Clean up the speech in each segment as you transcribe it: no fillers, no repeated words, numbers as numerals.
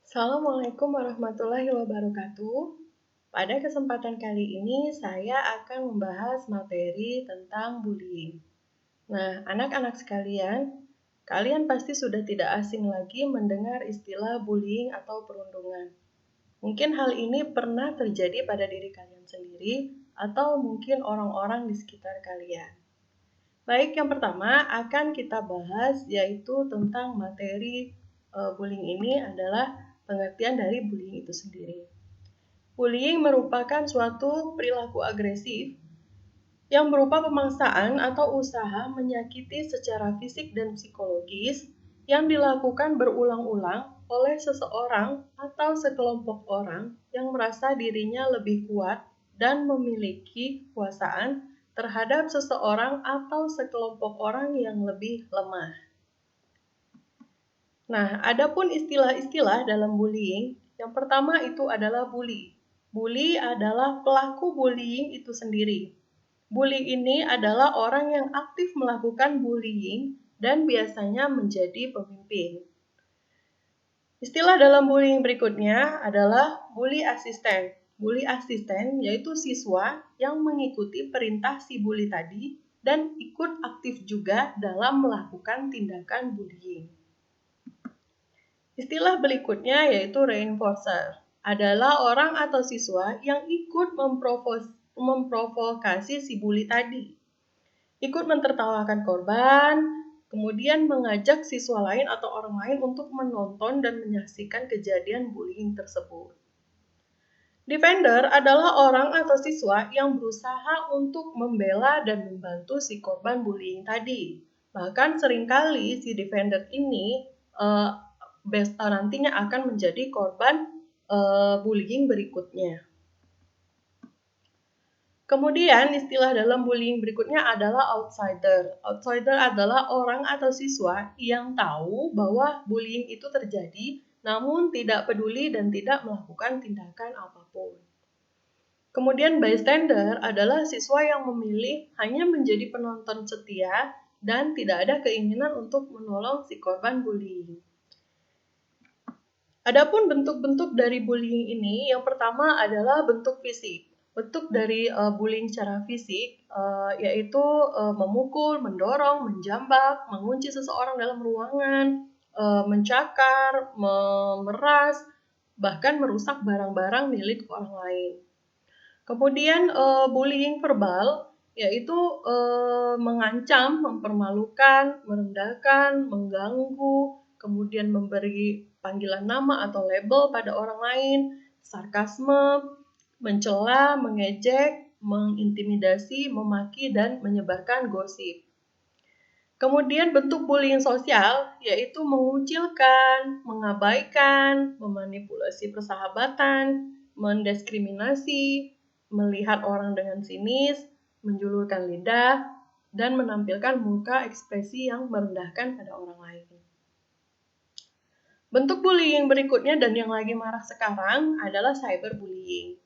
Assalamualaikum warahmatullahi wabarakatuh. Pada kesempatan kali ini saya akan membahas materi tentang bullying. Nah, anak-anak sekalian, kalian pasti sudah tidak asing lagi mendengar istilah bullying atau perundungan. Mungkin hal ini pernah terjadi pada diri kalian sendiri atau mungkin orang-orang di sekitar kalian. Baik, yang pertama akan kita bahas yaitu tentang materi bullying ini adalah pengertian dari bullying itu sendiri. Bullying merupakan suatu perilaku agresif yang berupa pemaksaan atau usaha menyakiti secara fisik dan psikologis yang dilakukan berulang-ulang oleh seseorang atau sekelompok orang yang merasa dirinya lebih kuat dan memiliki kekuasaan terhadap seseorang atau sekelompok orang yang lebih lemah. Nah, adapun istilah-istilah dalam bullying, yang pertama itu adalah bully. Bully adalah pelaku bullying itu sendiri. Bully ini adalah orang yang aktif melakukan bullying dan biasanya menjadi pemimpin. Istilah dalam bullying berikutnya adalah bully asisten. Bully asisten yaitu siswa yang mengikuti perintah si bully tadi dan ikut aktif juga dalam melakukan tindakan bullying. Istilah berikutnya yaitu reinforcer. Adalah orang atau siswa yang ikut memprovokasi si bully tadi. Ikut mentertawakan korban, kemudian mengajak siswa lain atau orang lain untuk menonton dan menyaksikan kejadian bullying tersebut. Defender adalah orang atau siswa yang berusaha untuk membela dan membantu si korban bullying tadi. Bahkan seringkali si defender ini nantinya akan menjadi korban bullying berikutnya. Kemudian istilah dalam bullying berikutnya adalah outsider. Outsider adalah orang atau siswa yang tahu bahwa bullying itu terjadi namun tidak peduli dan tidak melakukan tindakan apapun. Kemudian bystander adalah siswa yang memilih hanya menjadi penonton setia dan tidak ada keinginan untuk menolong si korban bullying. Adapun bentuk-bentuk dari bullying ini, yang pertama adalah bentuk fisik. Bentuk dari bullying secara fisik yaitu memukul, mendorong, menjambak, mengunci seseorang dalam ruangan, mencakar, memeras, bahkan merusak barang-barang milik orang lain. Kemudian bullying verbal yaitu mengancam, mempermalukan, merendahkan, mengganggu, kemudian memberi panggilan nama atau label pada orang lain, sarkasme, mencela, mengejek, mengintimidasi, memaki, dan menyebarkan gosip. Kemudian bentuk bullying sosial yaitu mengucilkan, mengabaikan, memanipulasi persahabatan, mendiskriminasi, melihat orang dengan sinis, menjulurkan lidah, dan menampilkan muka ekspresi yang merendahkan pada orang lain. Bentuk bullying berikutnya dan yang lagi marak sekarang adalah cyberbullying.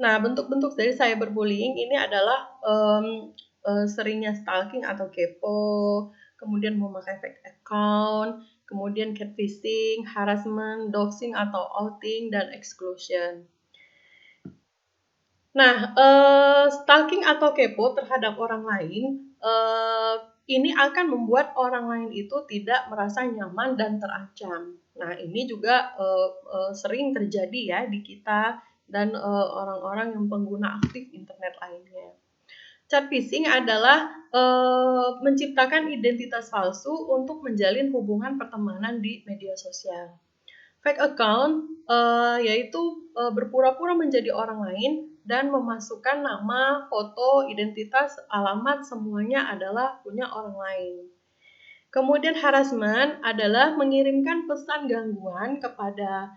Nah, bentuk-bentuk dari cyberbullying ini adalah seringnya stalking atau kepo, kemudian memakai fake account, kemudian catfishing, harassment, doxing atau outing, dan exclusion. Nah, stalking atau kepo terhadap orang lain ini akan membuat orang lain itu tidak merasa nyaman dan terancam. Nah, ini juga sering terjadi ya di kita dan orang-orang yang pengguna aktif internet lainnya. Catfishing adalah menciptakan identitas palsu untuk menjalin hubungan pertemanan di media sosial. Fake account yaitu berpura-pura menjadi orang lain dan memasukkan nama, foto, identitas, alamat semuanya adalah punya orang lain. Kemudian harassment adalah mengirimkan pesan gangguan kepada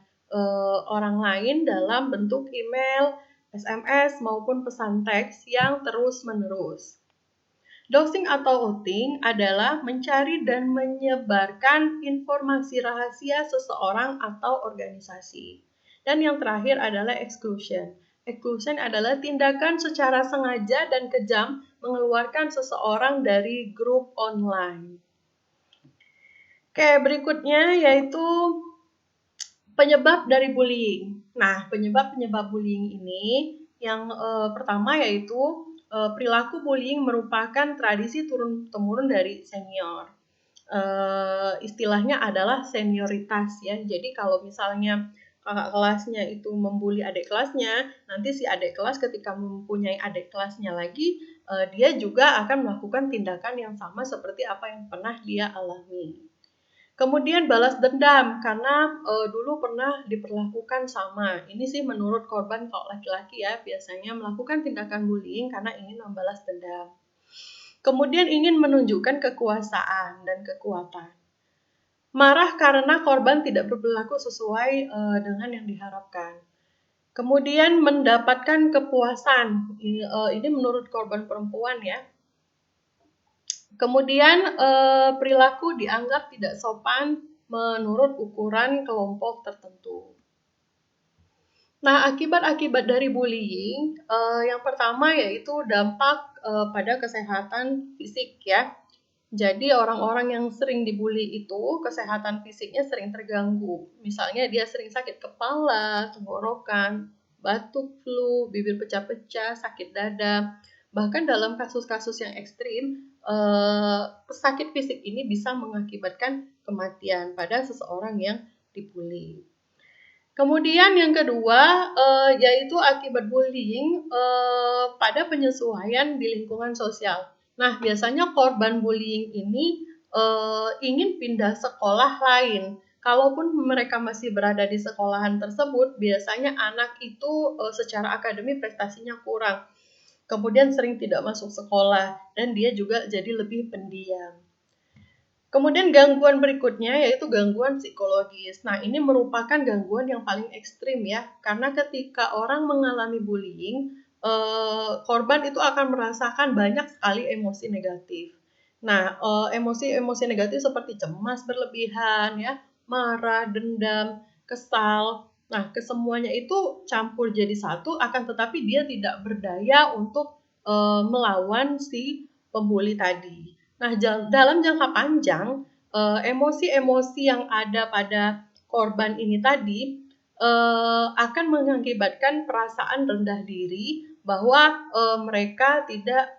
orang lain dalam bentuk email, SMS maupun pesan teks yang terus-menerus. Doxing atau outing adalah mencari dan menyebarkan informasi rahasia seseorang atau organisasi. Dan yang terakhir adalah exclusion. Exclusion adalah tindakan secara sengaja dan kejam mengeluarkan seseorang dari grup online. Oke, berikutnya yaitu Penyebab dari bullying. Nah, penyebab-penyebab bullying ini yang pertama yaitu perilaku bullying merupakan tradisi turun-temurun dari senior. Istilahnya adalah senioritas ya. Jadi kalau misalnya kakak kelasnya itu membuli adik kelasnya, nanti si adik kelas ketika mempunyai adik kelasnya lagi, dia juga akan melakukan tindakan yang sama seperti apa yang pernah dia alami. Kemudian balas dendam karena dulu pernah diperlakukan sama. Ini sih menurut korban kalau laki-laki ya biasanya melakukan tindakan bullying karena ingin membalas dendam. Kemudian ingin menunjukkan kekuasaan dan kekuatan. Marah karena korban tidak berperilaku sesuai dengan yang diharapkan. Kemudian mendapatkan kepuasan. Ini menurut korban perempuan ya. Kemudian perilaku dianggap tidak sopan menurut ukuran kelompok tertentu. Nah, akibat-akibat dari bullying, yang pertama yaitu dampak pada kesehatan fisik ya. Jadi orang-orang yang sering dibully itu kesehatan fisiknya sering terganggu. Misalnya dia sering sakit kepala, tenggorokan, batuk, flu, bibir pecah-pecah, sakit dada. Bahkan dalam kasus-kasus yang ekstrim, sakit fisik ini bisa mengakibatkan kematian pada seseorang yang dibully. Kemudian yang kedua, yaitu akibat bullying pada penyesuaian di lingkungan sosial. Nah, biasanya korban bullying ini ingin pindah sekolah lain. Kalaupun mereka masih berada di sekolahan tersebut, biasanya anak itu secara akademik prestasinya kurang. Kemudian sering tidak masuk sekolah dan dia juga jadi lebih pendiam. Kemudian gangguan berikutnya yaitu gangguan psikologis. Nah, ini merupakan gangguan yang paling ekstrim ya, karena ketika orang mengalami bullying, korban itu akan merasakan banyak sekali emosi negatif. Nah, emosi-emosi negatif seperti cemas berlebihan ya, marah, dendam, kesal. Nah, kesemuanya itu campur jadi satu, akan tetapi dia tidak berdaya untuk melawan si pembuli tadi. Nah, dalam jangka panjang, emosi-emosi yang ada pada korban ini tadi akan mengakibatkan perasaan rendah diri bahwa mereka tidak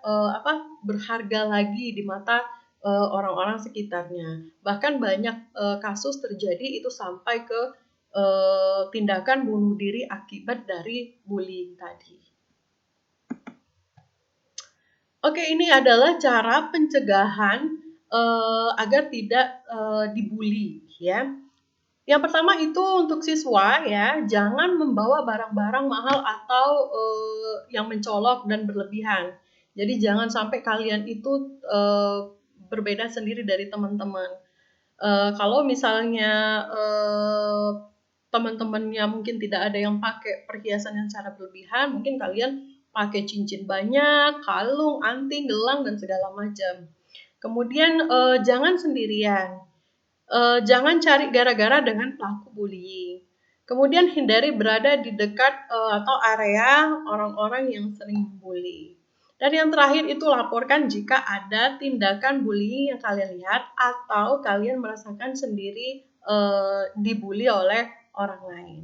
berharga lagi di mata orang-orang sekitarnya. Bahkan banyak kasus terjadi itu sampai ke tindakan bunuh diri akibat dari bullying tadi. Oke, ini adalah cara pencegahan agar tidak dibully ya. Yang pertama itu untuk siswa ya, jangan membawa barang-barang mahal atau yang mencolok dan berlebihan. Jadi jangan sampai kalian itu berbeda sendiri dari teman-teman. Kalau misalnya teman-temannya mungkin tidak ada yang pakai perhiasan yang secara berlebihan, mungkin kalian pakai cincin banyak, kalung, anting, gelang dan segala macam. Kemudian jangan sendirian. Jangan cari gara-gara dengan pelaku bullying. Kemudian hindari berada di dekat atau area orang-orang yang sering membuli. Dan yang terakhir itu laporkan jika ada tindakan bullying yang kalian lihat atau kalian merasakan sendiri dibully oleh orang lain.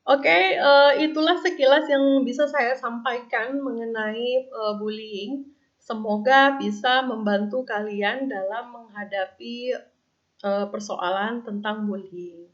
Oke, itulah sekilas yang bisa saya sampaikan mengenai bullying. Semoga bisa membantu kalian dalam menghadapi persoalan tentang bullying.